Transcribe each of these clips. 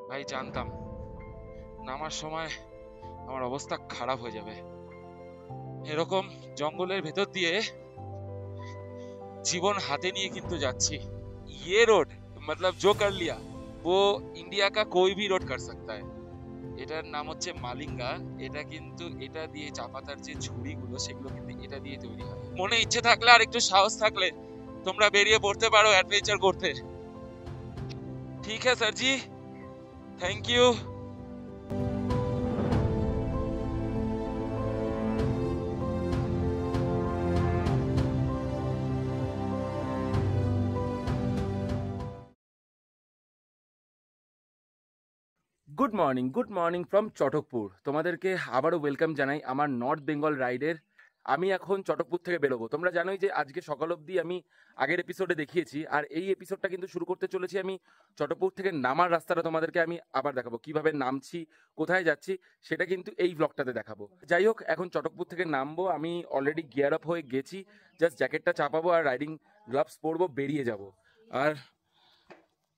ভাই জানতাম নামার সময় আমার অবস্থা খারাপ হয়ে যাবে। এরকম জঙ্গলের ভেতর দিয়ে জীবন হাতে নিয়ে কিন্তু যাচ্ছি। ये रोड मतलब जो कर लिया वो इंडिया का कोई भी रोड कर सकता है। এটার নাম হচ্ছে মালিঙ্গা। এটা কিন্তু এটা দিয়ে চা পাতার যে ঝুড়িগুলো সেগুলো কিন্তু এটা দিয়ে তৈরি হয়। মনে ইচ্ছে থাকলে আর একটু সাহস থাকলে তোমরা বেরিয়ে পড়তে পারো অ্যাডভেঞ্চার করতে। ঠিক আছে sir ji, thank you. Good morning from Chatakpur. তোমাদেরকে আবারও ওয়েলকাম জানাই আমার নর্থ বেঙ্গল রাইডের। আমি এখন চটকপুর থেকে বেরোবো। তোমরা জানোই যে আজকে সকাল অবধি আমি আগের এপিসোডে দেখিয়েছি, আর এই এপিসোডটা কিন্তু শুরু করতে চলেছি আমি চটকপুর থেকে নামার রাস্তাটা তোমাদেরকে আমি আবার দেখাবো, কিভাবে নামছি, কোথায় যাচ্ছি, সেটা কিন্তু এই ব্লগটাতে দেখাবো। যাই হোক, এখন চটকপুর থেকে নামবো। আমি অলরেডি গিয়ার আপ হয়ে গেছি, জাস্ট জ্যাকেটটা চাপাবো আর রাইডিং গ্লাভস পরবো, বেরিয়ে যাব। আর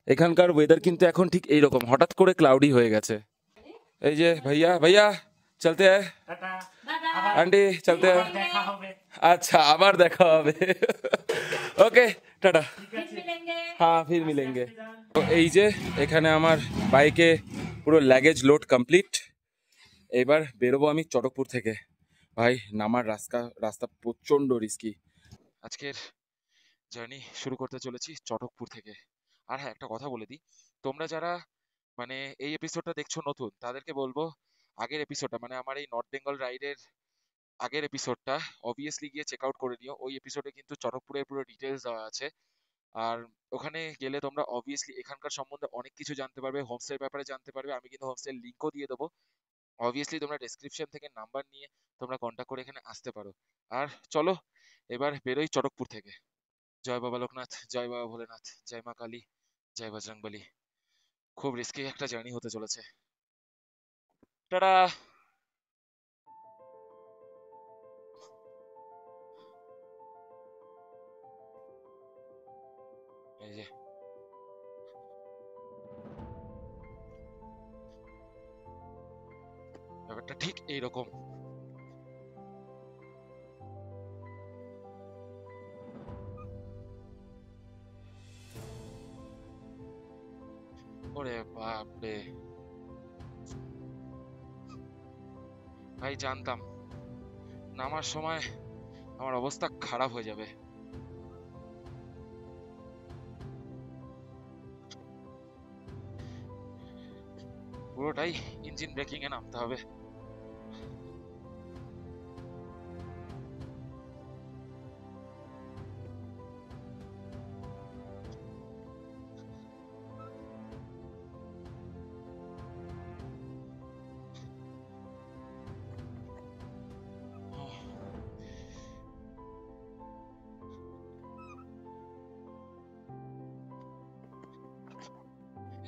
এখানকার ওয়েদার কিন্তু এখন ঠিক এইরকম, হঠাৎ করে ক্লাউডি হয়ে গেছে। এই যে ভাইয়া ভাইয়া চলতে হ্যায়, আন্টি চলতে হ্যায়। আচ্ছা, আবার দেখা হবে। ওকে টাটা, হ্যাঁ ফির মিলেঙ্গে। তো এই যে এখানে আমার বাইকে পুরো লাগেজ লোড কমপ্লিট। এবার বেরোবো আমি চটকপুর থেকে। ভাই নামার রাস্তা প্রচন্ড রিস্কি। আজকের জার্নি শুরু করতে চলেছি চটকপুর থেকে। আর হ্যাঁ, একটা কথা বলে দিই, তোমরা যারা মানে এই এপিসোডটা দেখছো নতুন, তাদেরকে বলবো আগের এপিসোডটা মানে আমার এই নর্থ বেঙ্গল রাইডের আগের এপিসোডটা অবভিয়াসলি গিয়ে চেক আউট করে নিও। ওই এপিসোডে কিন্তু চটকপুরের পুরো ডিটেলস দেওয়া আছে। আর ওখানে গেলে তোমরা অবভিয়াসলি এখানকার সম্বন্ধে অনেক কিছু জানতে পারবে, হোমস্টের ব্যাপারে জানতে পারবে। আমি কিন্তু হোমস্টের লিঙ্কও দিয়ে দেবো। অবভিয়াসলি তোমরা ডেসক্রিপশন থেকে নাম্বার নিয়ে তোমরা কন্ট্যাক্ট করে এখানে আসতে পারো। আর চলো এবার বেরোই চটকপুর থেকে। জয় বাবা লোকনাথ, জয় বাবা ভোলেনাথ, জয় মা কালী, জয় বজরংবলী। খুব রিস্কি একটা জার্নি হতে চলেছে। টাটা। এই যে ব্যাপারটা ঠিক এইরকম। ওরে বাপরে, ভাই জানতাম নামার সময় আমার অবস্থা খারাপ হয়ে যাবে। পুরোটাই ইঞ্জিন ব্রেকিং এ নামতে হবে।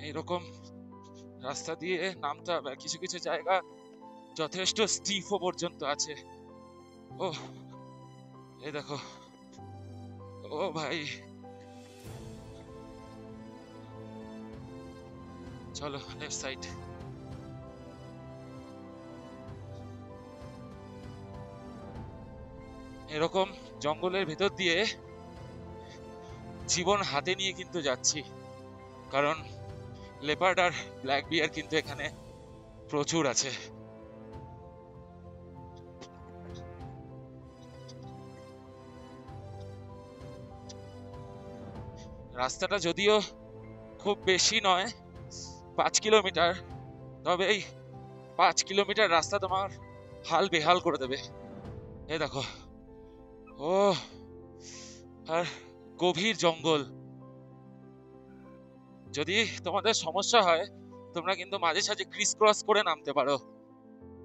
এইরকম রাস্তা দিয়ে নামতে হবে, আর কিছু কিছু জায়গা যথেষ্ট স্টিফও পর্যন্ত আছে। ও এই দেখো, ও ভাই চলো লেফট সাইড। এরকম জঙ্গলের ভেতর দিয়ে জীবন হাতে নিয়ে কিন্তু যাচ্ছি, কারণ লেপার্ড আর ব্ল্যাক বিয়ার কিন্তু এখানে প্রচুর আছে। রাস্তাটা যদিও খুব বেশি নয়, 5 কিলোমিটার, তবে এই 5 কিলোমিটার রাস্তা তোমার হাল বেহাল করে দেবে। এই দেখো, ও আর গভীর জঙ্গল। যদি তোমাদের সমস্যা হয় তোমরা কিন্তু মাঝে সাঝে ক্রিস ক্রস করে নামতে পারো,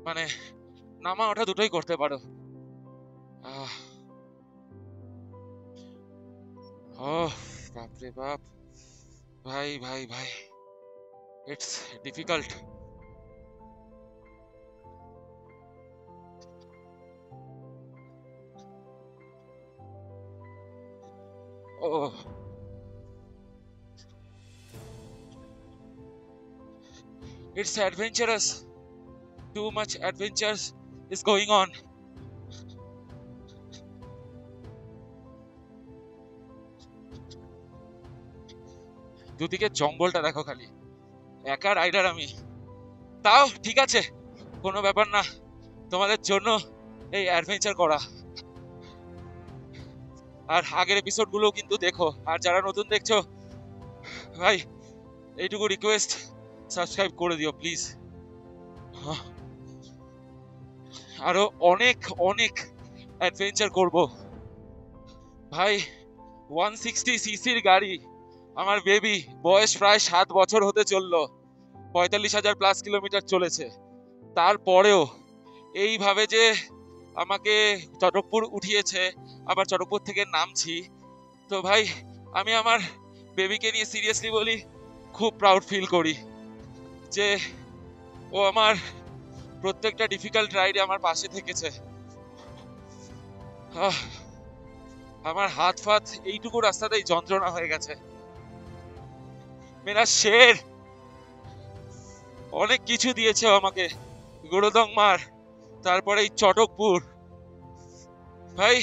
মানে নামা ওঠা দুটোই করতে পারো। আহ ও বাপরে বাপ, ভাই ভাই ভাই, ইটস ডিফিকাল্ট। ও It's adventurous. Too much adventures is going on. দুদিকে জঙ্গলটা দেখো খালি, একা রাইডার আমি, তাও ঠিক আছে, কোনো ব্যাপার না, তোমাদের জন্য এই অ্যাডভেঞ্চার করা। আর আগের এপিসোড গুলো কিন্তু দেখো, আর যারা নতুন দেখছো ভাই এইটুকু রিকোয়েস্ট, সাবস্ক্রাইব করে দিও প্লিজ। আরো অনেক অনেক অ্যাডভেঞ্চার করব ভাই। 160 সিসির গাড়ি, আমার বেবি, বয়স প্রায় 7 বছর হতে চললো, 45,000 প্লাস কিলোমিটার চলেছে, তারপরেও এইভাবে যে আমাকে চটকপুর উঠিয়েছে, আবার চটকপুর থেকে নামছি, তো ভাই আমি আমার বেবিকে নিয়ে সিরিয়াসলি বলি, খুব প্রাউড ফিল করি যে ও আমার প্রত্যেকটা ডিফিকাল্ট রাইডে আমার পাশে থেকেছে। আমার হাত ফাত এইটুকু রাস্তাতেই যন্ত্রণা হয়ে গেছে। মেরা শের অনেক কিছু দিয়েছে আমাকে, গুরুদং মার, তারপরে এই চটকপুর। ভাই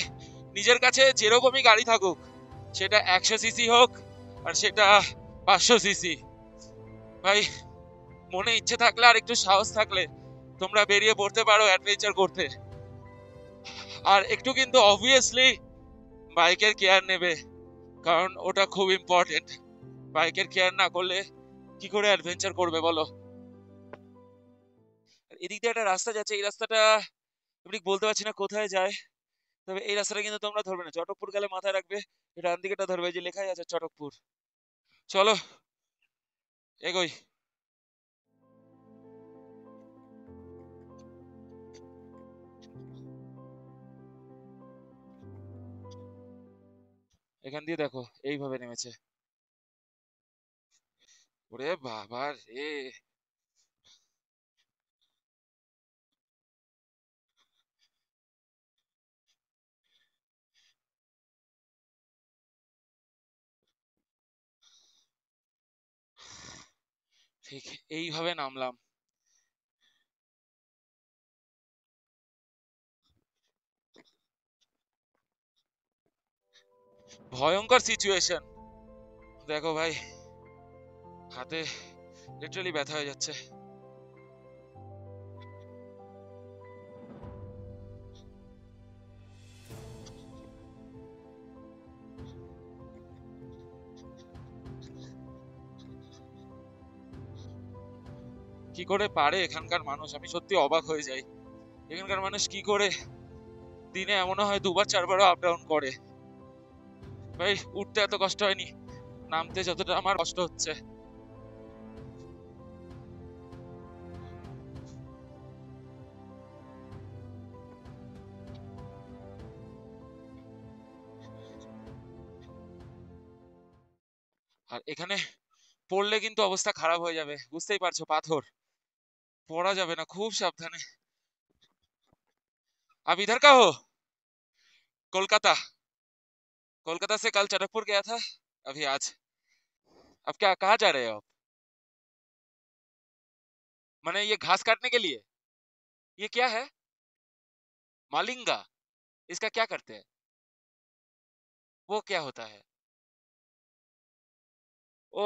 নিজের কাছে যেরকমই গাড়ি থাকুক, সেটা 100 সিসি হোক আর সেটা 500 সিসি, ভাই মনে ইচ্ছে থাকলে আর একটু সাহস থাকলে তোমরা বেরিয়ে পড়তে পারো অ্যাডভেঞ্চার করতে। আর একটু কিন্তু অবভিয়াসলি বাইকের কেয়ার নেবে, কারণ ওটা খুব ইম্পর্টেন্ট। বাইকের কেয়ার না করলে কি করে অ্যাডভেঞ্চার করবে বলো। এদিক দিয়ে একটা রাস্তা যাচ্ছে, এই রাস্তাটা আমি ঠিক বলতে পারছি না কোথায় যায়, তবে এই রাস্তাটা কিন্তু তোমরা ধরবে না, চটকপুর গেলে মাথায় রাখবে ডান দিকেটা ধরবে, যে লেখাই আছে চটকপুর। চলো এগোই। এখান দিয়ে দেখো এইভাবে নেমেছে, ওরে বাবা রে। ঠিক এইভাবে নামলাম। ভয়ঙ্কর সিচুয়েশন, দেখো ভাই হাতে লিটারালি ব্যথা হয়ে যাচ্ছে। কি করে পারে এখানকার মানুষ, আমি সত্যি অবাক হয়ে যাই, এখানকার মানুষ কি করে দিনে এমন হয় 2-4বারও আপ ডাউন করে। ভাই উঠতে এত কষ্ট হয়নি, নামতে যতটা আমার কষ্ট হচ্ছে। আর এখানে পড়লে কিন্তু অবস্থা খারাপ হয়ে যাবে, বুঝতেই পারছো, পাথর, পড়া যাবে না, খুব সাবধানে। अब इधर का हो? कोलकाता, कोलकाता से कल चटकपुर गया था, अभी आज। अब क्या कहाँ जा रहे हो आप? माने ये घास काटने के लिए? ये क्या है? मालिंगा? इसका क्या करते हैं? वो क्या होता है? वो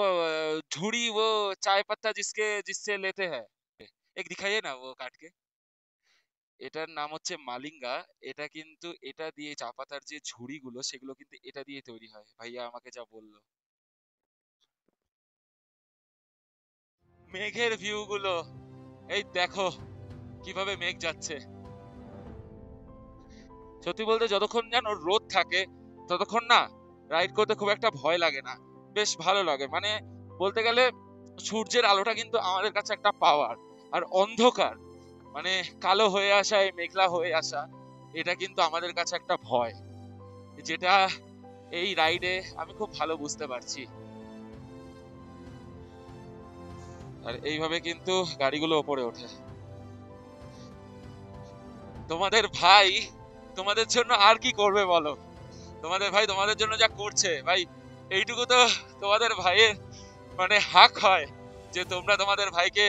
झुड़ी, वो चाय पत्ता जिससे लेते हैं, एक दिखाइए ना वो काट के। এটার নাম হচ্ছে মালিঙ্গা। এটা কিন্তু এটা দিয়ে চা পাতার যে ঝুড়িগুলো সেগুলো কিন্তু এটা দিয়ে তৈরি হয়, ভাইয়া আমাকে যা বললো। মেঘের ভিউ গুলো এই দেখো কিভাবে মেঘ যাচ্ছে। সত্যি বলতে যতক্ষণ যেন রোদ থাকে ততক্ষণ না রাইড করতে খুব একটা ভয় লাগে না, বেশ ভালো লাগে। মানে বলতে গেলে সূর্যের আলোটা কিন্তু আমাদের কাছে একটা পাওয়ার, আর অন্ধকার মানে কালো হয়ে আসা, এই মেঘলা হয়ে আসা, এটা কিন্তু আমাদের কাছে একটা ভয়, যেটা এই রাইডে আমি খুব ভালো বুঝতে পারছি। আর এইভাবে কিন্তু গাড়িগুলো ওপরে ওঠে। তোমাদের ভাই তোমাদের জন্য আর কি করবে বলো, তোমাদের ভাই তোমাদের জন্য যা করছে ভাই, এইটুকু তো তোমাদের ভাইয়ের মানে হাক হয় যে তোমরা তোমাদের ভাইকে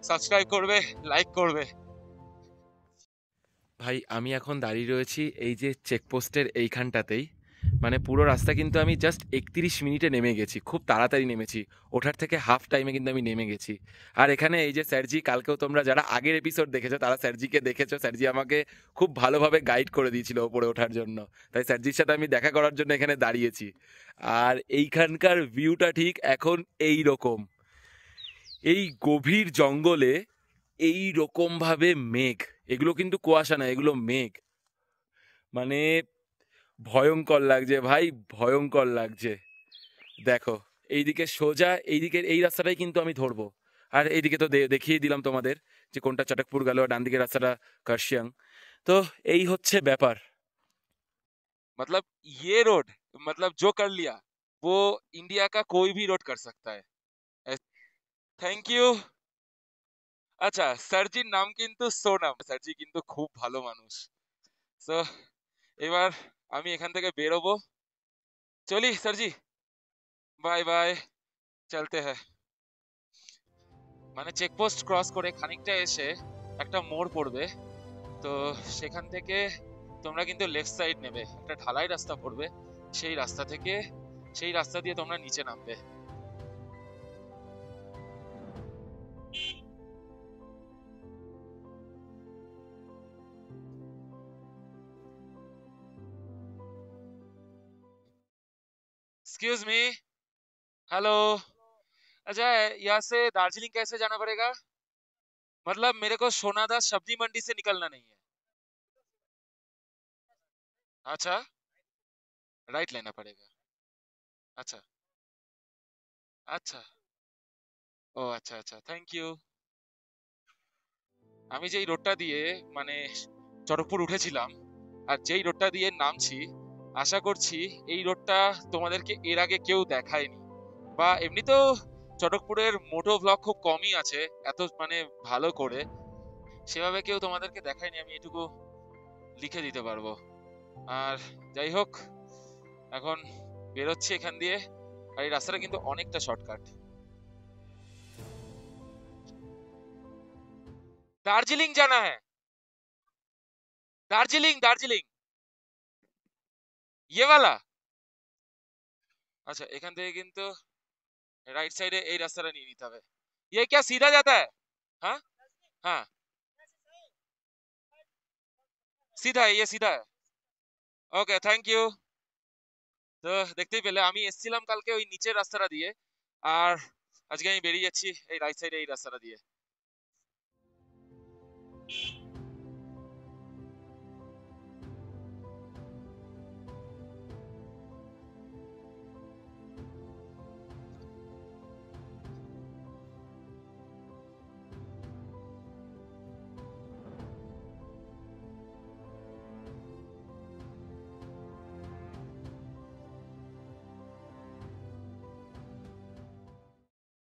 সাবস্ক্রাইব করবে, লাইক করবে। ভাই আমি এখন দাঁড়িয়ে রয়েছি এই যে চেকপোস্টের এইখানটাতেই, মানে পুরো রাস্তা কিন্তু আমি জাস্ট 31 মিনিটে নেমে গেছি, খুব তাড়াতাড়ি নেমেছি, ওঠার থেকে হাফ টাইমে কিন্তু আমি নেমে গেছি। আর এখানে এই যে স্যারজি, কালকেও তোমরা যারা আগের এপিসোড দেখেছো তারা স্যারজিকে দেখেছো, স্যারজি আমাকে খুব ভালোভাবে গাইড করে দিয়েছিল ওপরে ওঠার জন্য, তাই স্যারজির সাথে আমি দেখা করার জন্য এখানে দাঁড়িয়েছি। আর এইখানকার ভিউটা ঠিক এখন এই রকম, এই গভীর জঙ্গলে এই রকম ভাবে মেঘ, এগুলো কিন্তু কুয়াশা না, এগুলো মেঘ, মানে ভয়ঙ্কর লাগছে ভাই, ভয়ঙ্কর লাগছে। দেখো এইদিকে সোজা, এইদিকে এই রাস্তাটাই কিন্তু আমি ধরবো। আর এইদিকে তো দেখিয়ে দিলাম তোমাদের যে কোনটা চটকপুর গেল, ডান দিকের রাস্তাটা কার্শিয়াং। তো এই হচ্ছে ব্যাপার। मतलब ये रोड, मतलब जो कर लिया वो इंडिया का कोई भी रोड कर सकता है। Thank you. আচ্ছা, স্যারজির নাম কিন্তু সোনাম, স্যারজি কিন্তু খুব ভালো মানুষ। তো এবার আমি এখান থেকে বেরোবো, চলি স্যারজি, বাই বাই, চলতে হ্যাঁ। মানে চেকপোস্ট ক্রস করে খানিকটা এসে একটা মোড় পড়বে, তো সেখান থেকে তোমরা কিন্তু লেফট সাইড নেবে, একটা ঢালাই রাস্তা পড়বে, সেই রাস্তা থেকে, সেই রাস্তা দিয়ে তোমরা নিচে নামবে। Excuse me, hello. अच्छा, यहाँ से दार्जिलिंग कैसे जाना पड़ेगा? मतलब मेरे को सोनादा सब्जी मंडी से निकलना नहीं है। अच्छा, राइट लेना पड़ेगा। अच्छा अच्छा, ও আচ্ছা আচ্ছা, থ্যাংক ইউ। আমি যেই রোডটা দিয়ে মানে চড়কপুর উঠেছিলাম আর যেই রোডটা দিয়ে নামছি, আশা করছি এই রোডটা তোমাদেরকে এর আগে কেউ দেখায়নি, বা এমনিতেও চটকপুরের মোটো ব্লগ খুব কমই আছে এত মানে ভালো করে, সেভাবে কেউ তোমাদেরকে দেখায়নি, আমি এটুকু লিখে দিতে পারবো। আর যাই হোক, এখন বেরোচ্ছি এখান দিয়ে, আর এই রাস্তাটা কিন্তু অনেকটা শর্টকাট। দার্জিলিং জানা হ্যাঁ, দার্জিলিং দার্জিলিং, ইয়ে वाला। আচ্ছা, এখান থেকে কিন্তু राइट साइड है, এই রাস্তাটা নিয়ে নিতে হবে। ये क्या सीधा जाता है? हाँ हाँ, सीधा है, ये सीधा है। ওকে, থ্যাংক ইউ। তো দেখতেই পেলে আমি এসেছিলাম কালকে ওই নিচের রাস্তাটা দিয়ে, আর আজকে আমি বেরিয়ে যাচ্ছি এই রাইট সাইডে এই রাস্তাটা দিয়ে।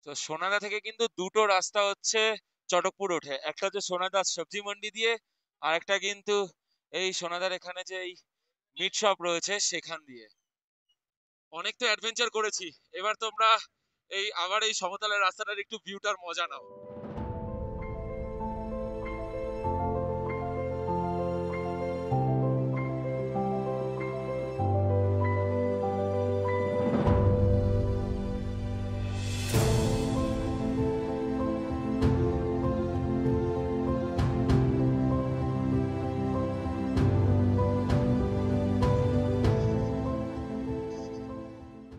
তো সোনাদা থেকে কিন্তু দুটো রাস্তা হচ্ছে চটকপুর ওঠে, একটা হচ্ছে সোনাদা সবজি মন্ডি দিয়ে, আর একটা কিন্তু এই সোনাদার এখানে যে এই মিট শপ রয়েছে সেখান দিয়ে। অনেক তো অ্যাডভেঞ্চার করেছি, এবার তোমরা এই আবার এই সমতলের রাস্তাটার একটু ভিউটার মজা নাও।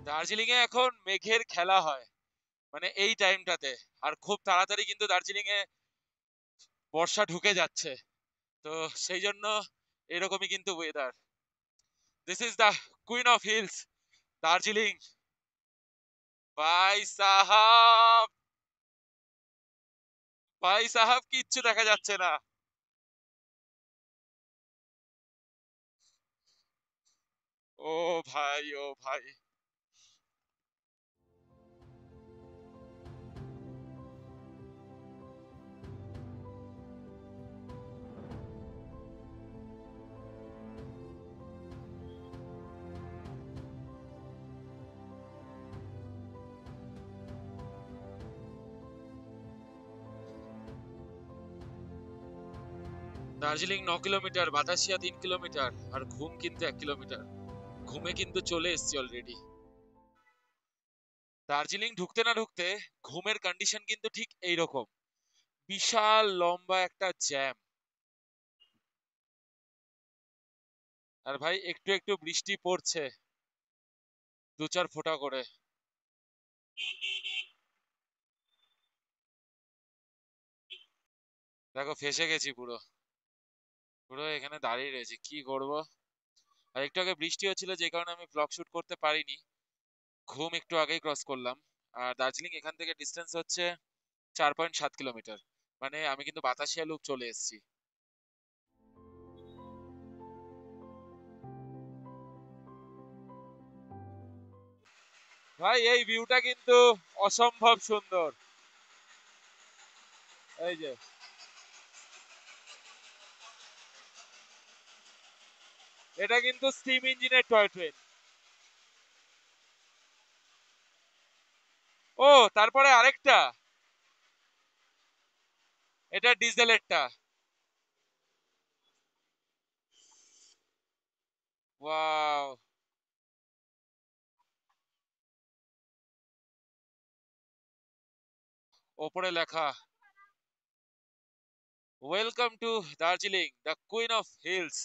দার্জিলিং এ এখন মেঘের খেলা হয়, মানে এই টাইমটাতে, আর খুব তাড়াতাড়ি কিন্তু দার্জিলিং এ বর্ষা ঢুকে যাচ্ছে, তো সেই জন্য এরকমই কিন্তু weather. This is the queen of hills, Darjeeling. ভাই সাহাব, ভাই সাহাব, কিচ্ছু দেখা যাচ্ছে না। ও ভাই, ও ভাই। দার্জিলিং 9 কিলোমিটার, বাতাসিয়া 3 কিলোমিটার, আর ঘুম কিন্তু 1 কিলোমিটার। ঘুমে কিন্তু চলে এসছি অলরেডি। দার্জিলিং ঢুকতে না ঢুকতে ঘুমের কন্ডিশন কিন্তু ঠিক এইরকম, বিশাল লম্বা একটা জ্যাম। আর ভাই একটু একটু বৃষ্টি পড়ছে, 2-4 ফোঁটা করে। দেখো ফেঁসে গেছি পুরো, পুরো এখানে দাঁড়িয়ে রয়েছি, কি করব। আর একটু আগে বৃষ্টি হচ্ছিল, যে কারণে আমি ব্লগ শুট করতে পারিনি। ঘুম একটু আগেই ক্রস করলাম। আর দার্জিলিং এখান থেকে ডিস্টেন্স হচ্ছে 4.7 কিলোমিটার। মানে আমি কিন্তু বাতাসিয়া লুপ চলে এসেছি। ভাই এই ভিউটা কিন্তু অসম্ভব সুন্দর। এই যে, এটা কিন্তু স্টিম ইঞ্জিনের টয় ট্রেন। ও, তারপরে আরেকটা, এটা ডিজেলেরটা। ওয়াও। ওপরে লেখা, welcome to Darjeeling, the queen of hills.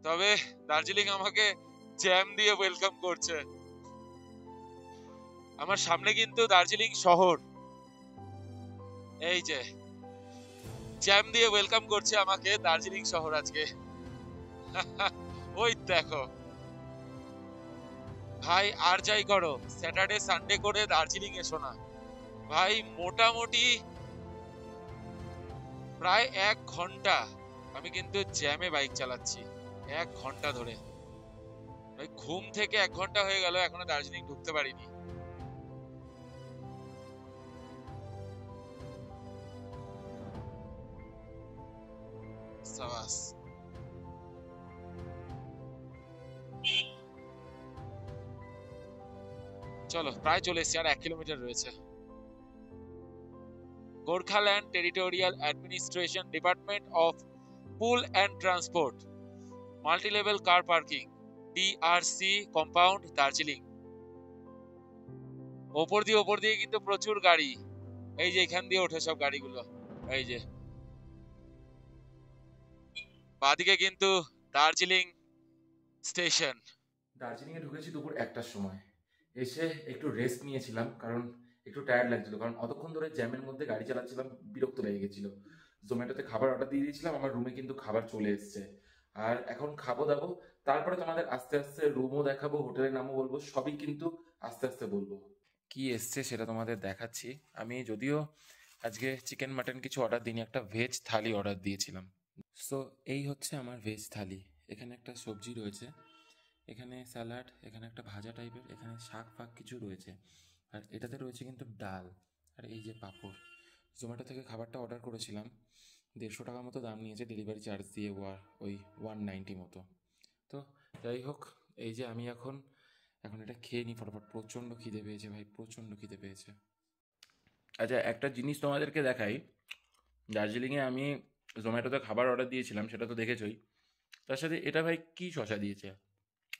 তবে দার্জিলিং আমাকে জ্যাম দিয়ে ওয়েলকাম করছে। আমার সামনে কিন্তু দার্জিলিং শহর, এই যে জ্যাম দিয়ে ওয়েলকাম করছে আমাকে দার্জিলিং শহর আজকে। ওই দেখো ভাই, আর যাই করো স্যাটারডে সানডে করে দার্জিলিং এসো না ভাই। মোটামুটি প্রায় 1 ঘন্টা আমি কিন্তু জ্যামে বাইক চালাচ্ছি, 1 ঘন্টা ধরে। ভাই ঘুম থেকে 1 ঘন্টা হয়ে গেল, এখনো দার্জিলিং ঢুকতে পারিনি। সাবাস। চলো প্রায় চলে এসেছি, আর 1 কিলোমিটার রয়েছে। Gorkhaland territorial administration, department of pool and transport, multi level car parking, DRC compound, Darjeeling. ওপর দিয়ে কিন্তু প্রচুর গাড়ি। এই যে এখান দিয়ে ওঠে সব গাড়িগুলো। এই যে বাদিকে কিন্তু দার্জিলিং স্টেশন। দার্জিলিংয়ে ঢুকেছি দুপুর 1টার সময়। এসে একটু রেস্ট নিয়েছিলাম, কারণ একটু টায়ার্ড লাগছিল, কারণ অতক্ষণ ধরে জ্যামের মধ্যে গাড়ি চালাচ্ছিলাম, বিরক্ত লেগে গেছিল। জোম্যাটোতে খাবার অর্ডার দিয়ে দিয়েছিলাম, আমার রুমে কিন্তু খাবার চলে এসেছে। আর এখন খাবো দাবো, তারপরে তোমাদের আস্তে আস্তে রুমও দেখাবো, হোটেলের নামও বলবো, সবই কিন্তু আস্তে আস্তে বলবো। কি এসছে সেটা তোমাদের দেখাচ্ছি। আমি যদিও আজকে চিকেন মাটন কিছু অর্ডার দিইনি, একটা ভেজ থালি অর্ডার দিয়েছিলাম। সো এই হচ্ছে আমার ভেজ থালি। এখানে একটা সবজি রয়েছে, এখানে স্যালাড, এখানে একটা ভাজা টাইপের, এখানে শাক ফাক কিছু রয়েছে, আর এটাতে রয়েছে কিন্তু ডাল, আর এই যে পাঁপড়। জোম্যাটো থেকে খাবারটা অর্ডার করেছিলাম, 150 টাকা মতো দাম নিয়েছে ডেলিভারি চার্জ দিয়ে, ওই 190 মতো। তো যাই হোক, এই যে আমি এখন এখন এটা খেয়ে নিই ফটাফট, প্রচণ্ড খিদে পেয়েছে ভাই, প্রচণ্ড খিদে পেয়েছে। আচ্ছা, একটা জিনিস তোমাদেরকে দেখাই। দার্জিলিংয়ে আমি জোম্যাটোতে খাবার অর্ডার দিয়েছিলাম, সেটা তো দেখেছই। তার সাথে এটা ভাই কি শশা দিয়েছে,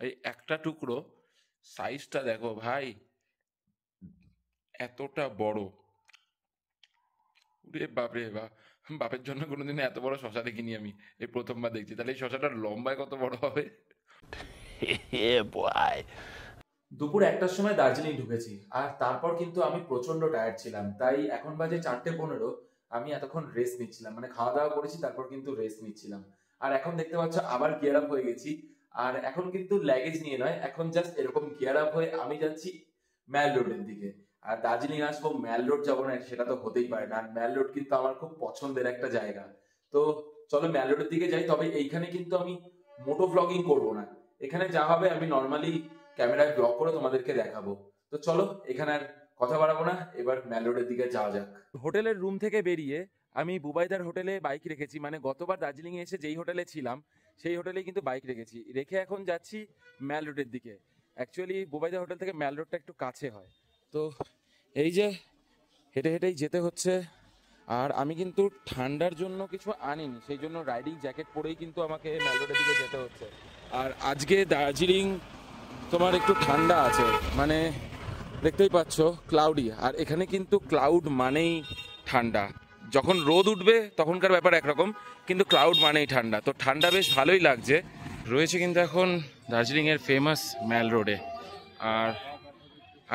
এই একটা টুকরো, সাইজটা দেখো ভাই, এতটা বড়। রে বাপ রে বাপ, বাপের জন্য কোনোদিন এত বড় শশা দেখিনি আমি, এই প্রথমবার দেখছি। তাহলে এই শশাটার লম্বায় কত বড় হবে। দুপুর 1টার সময় দার্জিলিং ঢুকেছি, আর তারপর কিন্তু আমি প্রচন্ড টায়ার্ড ছিলাম, তাই এখন বাজে 4:15। আমি এতক্ষণ রেস্ট নিচ্ছিলাম, মানে খাওয়া দাওয়া করেছি, তারপর কিন্তু রেস্ট নিচ্ছিলাম। আর এখন দেখতে পাচ্ছ আবার গিয়ার আপ হয়ে গেছি। আর এখন কিন্তু ল্যাগেজ নিয়ে নয়, এখন জাস্ট এরকম গিয়ার আপ হয়ে আমি যাচ্ছি ম্যাল রোডের দিকে। আর দার্জিলিং আসবো, ম্যাল রোড যাবো না সেটা তো হতেই পারে না। আর ম্যাল রোড কিন্তু আমার খুব পছন্দের একটা জায়গা। তো চলো ম্যাল রোডের দিকে যাই। তবে এইখানে কিন্তু আমি মোটো ভ্লগিং করবো না, এখানে যা হবে আমি নর্মালি ক্যামেরায় ব্লগ করে তোমাদেরকে দেখাবো। তো চলো এখানে আর কথা বাড়াবো না, এবার ম্যাল রোডের দিকে যাওয়া যাক। হোটেলের রুম থেকে বেরিয়ে আমি বুবাইদার হোটেলে বাইক রেখেছি, মানে গতবার দার্জিলিংয়ে এসে যেই হোটেলে ছিলাম সেই হোটেলে কিন্তু বাইক রেখেছি, রেখে এখন যাচ্ছি ম্যাল রোডের দিকে। অ্যাকচুয়ালি বুবাইদার হোটেল থেকে ম্যাল রোডটা একটু কাছে হয়। তো এই যে হেঁটে হেঁটেই যেতে হচ্ছে, আর আমি কিন্তু ঠান্ডার জন্য কিছু আনিনি, সেই জন্য রাইডিং জ্যাকেট পরেই কিন্তু আমাকে ম্যাল রোডের দিকে যেতে হচ্ছে। আর আজকে দার্জিলিং তোমার একটু ঠান্ডা আছে, মানে দেখতেই পাচ্ছ ক্লাউডি, আর এখানে কিন্তু ক্লাউড মানেই ঠান্ডা। যখন রোদ উঠবে তখনকার ব্যাপার একরকম, কিন্তু ক্লাউড মানেই ঠান্ডা, তো ঠান্ডা বেশ ভালোই লাগছে। রয়েছে কিন্তু এখন দার্জিলিংয়ের ফেমাস ম্যাল রোডে। আর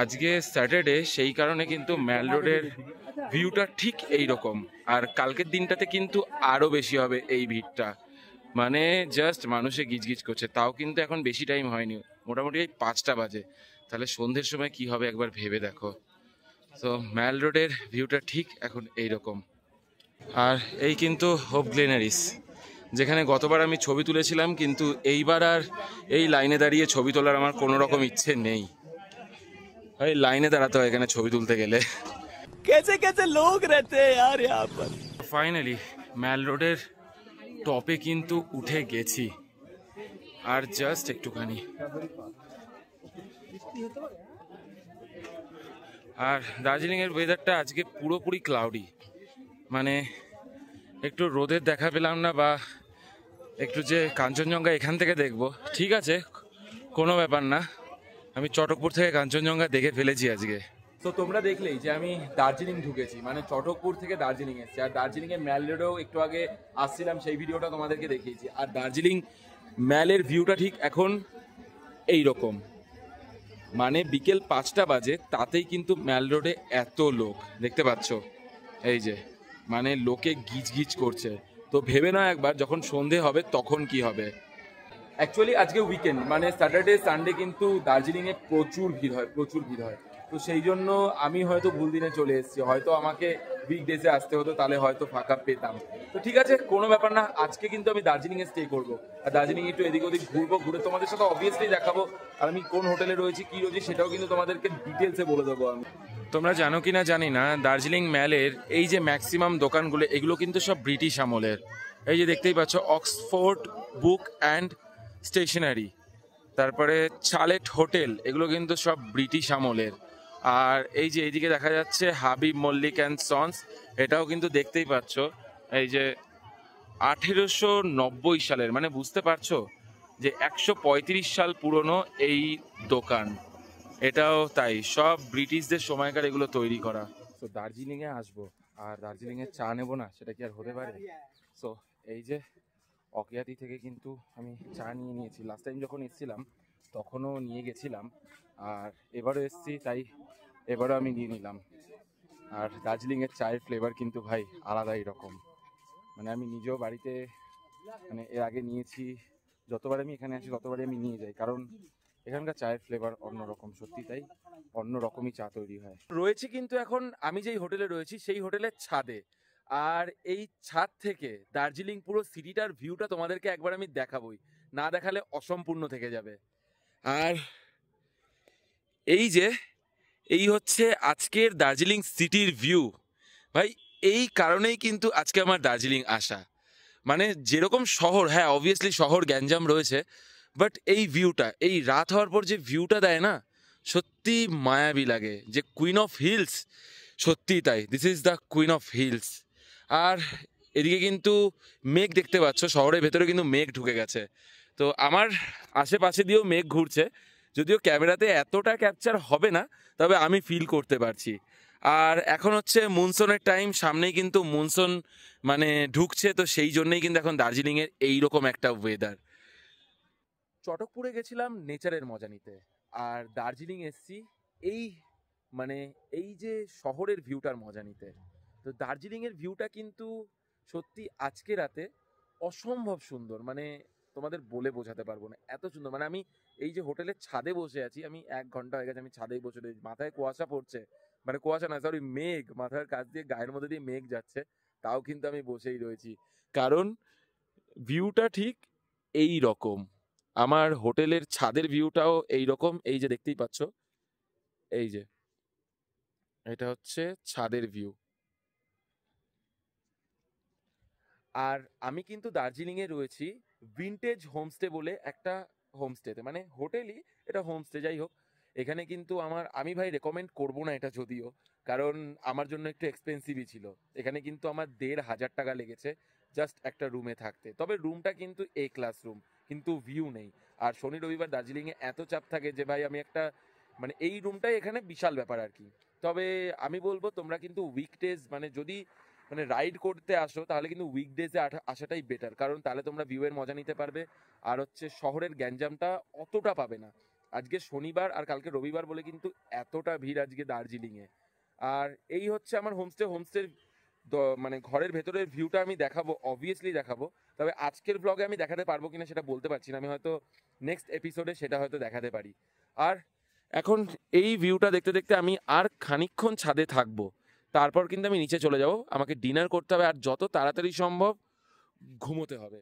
আজকে স্যাটারডে, সেই কারণে কিন্তু ম্যাল রোডের ভিউটা ঠিক এই রকম। আর কালকের দিনটাতে কিন্তু আরও বেশি হবে এই ভিড়টা, মানে জাস্ট মানুষে গিজগিজ করছে। তাও কিন্তু এখন বেশি টাইম হয়নি, মোটামুটি এই 5টা বাজে। তাহলে সন্ধ্যের সময় কি হবে একবার ভেবে দেখো। তো ম্যাল রোডের ভিউটা ঠিক এখন এই রকম। আর এই কিন্তু হোপ গ্লেনারিস, যেখানে গতবার আমি ছবি তুলেছিলাম, কিন্তু এইবার আর এই লাইনে দাঁড়িয়ে ছবি তোলার আমার কোনো রকম ইচ্ছে নেই। এই লাইনে দাঁড়াতে হয় এখানে ছবি তুলতে গেলে। कैसे कैसे लोग रहते हैं यार यहाँ पर। ফাইনালি ম্যাল রোডের টপে কিন্তু উঠে গেছি, আর জাস্ট একটুখানি। আর দার্জিলিংয়ের ওয়েদারটা আজকে পুরোপুরি ক্লাউডি, মানে একটু রোদের দেখা পেলাম না, বা একটু যে কাঞ্চনজঙ্ঘা এখান থেকে দেখবো, ঠিক আছে কোনো ব্যাপার না, আমি চটকপুর থেকে কাঞ্চনজঙ্ঘা দেখে ফেলেছি আজকে। তো তোমরা দেখলেই যে আমি দার্জিলিং ঢুকেছি, মানে চটকপুর থেকে দার্জিলিং এসেছি। আর দার্জিলিংয়ের ম্যাল রোডেও একটু আগে আসছিলাম, সেই ভিডিওটা তোমাদেরকে দেখিয়েছি। আর দার্জিলিং ম্যালের ভিউটা ঠিক এখন এই রকম, মানে বিকেল 5টা বাজে, তাতেই কিন্তু ম্যাল রোডে এত লোক দেখতে পাচ্ছ, এই যে মানে লোকে গিজ গিজ করছে। তো ভেবে না একবার, যখন সন্ধে হবে তখন কি হবে। অ্যাকচুয়ালি আজকে উইকেন্ড, মানে স্যাটারডে সানডে কিন্তু দার্জিলিংয়ে প্রচুর ভিড় হয়, প্রচুর ভিড় হয়। তো সেই জন্য আমি হয়তো ভুল দিনে চলে এসেছি, হয়তো আমাকে উইকডেজে আসতে হতো, তাহলে হয়তো ফাঁকা পেতাম। তো ঠিক আছে, কোনো ব্যাপার না, আজকে কিন্তু আমি দার্জিলিংয়ে স্টে করবো। আর দার্জিলিং একটু এদিক ওদিক ঘুরবো, ঘুরে তোমাদের সাথে অবভিয়াসলি দেখাবো। আর আমি কোন হোটেলে রয়েছি, কি রয়েছে, সেটাও কিন্তু তোমাদেরকে ডিটেলসে বলে দেবো আমি। তোমরা জানো কি না জানি না, দার্জিলিং ম্যালের এই যে ম্যাক্সিমাম দোকানগুলো, এগুলো কিন্তু সব ব্রিটিশ আমলের। এই যে দেখতেই পাচ্ছ, অক্সফোর্ড বুক অ্যান্ড স্টেশনারি, তারপরে চালেট হোটেল, এগুলো কিন্তু সব ব্রিটিশ আমলের। আর এই যে এইদিকে দেখা যাচ্ছে হাবিব মল্লিক অ্যান্ড সন্স, এটাও কিন্তু দেখতেই পাচ্ছ, এই যে 1890 সালের, মানে বুঝতে পারছো যে 135 সাল পুরনো এই দোকান। এটাও তাই, সব ব্রিটিশদের সময়কার এগুলো তৈরি করা। তো দার্জিলিংয়ে আসবো আর দার্জিলিংয়ে চা নেবো না, সেটা কি আর হতে পারে? সো এই যে অকিয়াতি থেকে কিন্তু আমি চা নিয়ে নিয়েছি। লাস্ট টাইম যখন এসেছিলাম তখনও নিয়ে গেছিলাম, আর এবারও এসেছি, তাই এবারও আমি নিয়ে নিলাম। আর দার্জিলিংয়ের চায়ের ফ্লেভার কিন্তু ভাই আলাদাই রকম, মানে আমি নিজেও বাড়িতে মানে এর আগে নিয়েছি, যতবার আমি এখানে আসি ততবারই আমি নিয়ে যাই, কারণ এখানকার চায়ের ফ্লেভার অন্যরকম, সত্যি তাই, অন্য রকমই চা তৈরি হয়। রয়েছে কিন্তু এখন আমি যেই হোটেলে রয়েছি সেই হোটেলের ছাদে, আর এই ছাদ থেকে দার্জিলিং পুরো সিটিটার ভিউটা তোমাদেরকে একবার আমি দেখাবোই, না দেখালে অসম্পূর্ণ থেকে যাবে। আর এই যে এই হচ্ছে আজকের দার্জিলিং সিটির ভিউ ভাই। এই কারণেই কিন্তু আজকে আমার দার্জিলিং আসা, মানে যেরকম শহর, হ্যাঁ অবভিয়াসলি শহর গ্যাঞ্জাম রয়েছে, বাট এই ভিউটা, এই রাত হওয়ার পর যে ভিউটা দেয় না, সত্যি মায়াবী লাগে। যে কুইন অফ হিলস, সত্যি তাই, this is the queen of hills. আর এদিকে কিন্তু মেঘ দেখতে পাচ্ছ, শহরের ভেতরে কিন্তু মেঘ ঢুকে গেছে। তো আমার আশেপাশে দিয়েও মেঘ ঘুরছে, যদিও ক্যামেরাতে এতটা ক্যাপচার হবে না, তবে আমি ফিল করতে পারছি। আর এখন হচ্ছে মনসুনের টাইম, সামনেই কিন্তু মনসুন মানে ঢুকছে, তো সেই জন্যই কিন্তু এখন দার্জিলিংয়ের এইরকম একটা ওয়েদার। চটকপুরে গেছিলাম নেচারের মজা নিতে, আর দার্জিলিং এসছি এই মানে এই যে শহরের ভিউটার মজা নিতে। তো দার্জিলিংয়ের ভিউটা কিন্তু সত্যি আজকে রাতে অসম্ভব সুন্দর, মানে তোমাদের বলে বোঝাতে পারবো না, এত সুন্দর। মানে আমি এই যে হোটেলের ছাদে বসে আছি, আমি 1 ঘন্টা হয়ে গেছে আমি ছাদেই বসে রয়েছি, মাথায় কুয়াশা পড়ছে, মানে কুয়াশা না সরি মেঘ, মাথার কাছ দিয়ে গায়ের মধ্যে দিয়ে মেঘ যাচ্ছে, তাও কিন্তু আমি বসেই রয়েছি, কারণ ভিউটা ঠিক এই রকম। আমার হোটেলের ছাদের ভিউটাও এই রকম, এই যে দেখতেই পাচ্ছ, এই যে এটা হচ্ছে ছাদের ভিউ। আর আমি কিন্তু দার্জিলিংয়ে রয়েছি ভিনটেজ হোমস্টে বলে একটা হোমস্টেতে, মানে হোটেলই, এটা হোমস্টে যাই হোক। এখানে কিন্তু আমি ভাই রেকমেন্ড করবো না এটা যদিও, কারণ আমার জন্য একটু এক্সপেন্সিভই ছিল। এখানে কিন্তু আমার ১,৫০০ টাকা লেগেছে জাস্ট একটা রুমে থাকতে। তবে রুমটা কিন্তু এ ক্লাস রুম, কিন্তু ভিউ নেই। আর শনি রবিবার দার্জিলিংয়ে এত চাপ থাকে যে ভাই আমি একটা মানে এই রুমটাই এখানে বিশাল ব্যাপার আর কি। তবে আমি বলবো তোমরা কিন্তু উইকডেজ মানে যদি মানে রাইড করতে আসো তাহলে কিন্তু উইকডেজে আসাটাই বেটার, কারণ তাহলে তোমরা ভিউয়ের মজা নিতে পারবে। আর হচ্ছে শহরের গ্যাঞ্জামটা অতটা পাবে না। আজকে শনিবার আর কালকে রবিবার বলে কিন্তু এতটা ভিড় আজকে দার্জিলিংয়ে। আর এই হচ্ছে আমার হোমস্টের মানে ঘরের ভেতরের ভিউটা আমি দেখাবো, অবভিয়াসলি দেখাবো। তবে আজকের ব্লগে আমি দেখাতে পারবো কিনা সেটা বলতে পারছি না, আমি হয়তো নেক্সট এপিসোডে সেটা হয়তো দেখাতে পারি। আর এখন এই ভিউটা দেখতে দেখতে আমি আর খানিকক্ষণ ছাদে থাকবো, তারপর কিন্তু আমি নিচে চলে যাব, আমাকে ডিনার করতে হবে আর যত তাড়াতাড়ি সম্ভব ঘুমোতে হবে।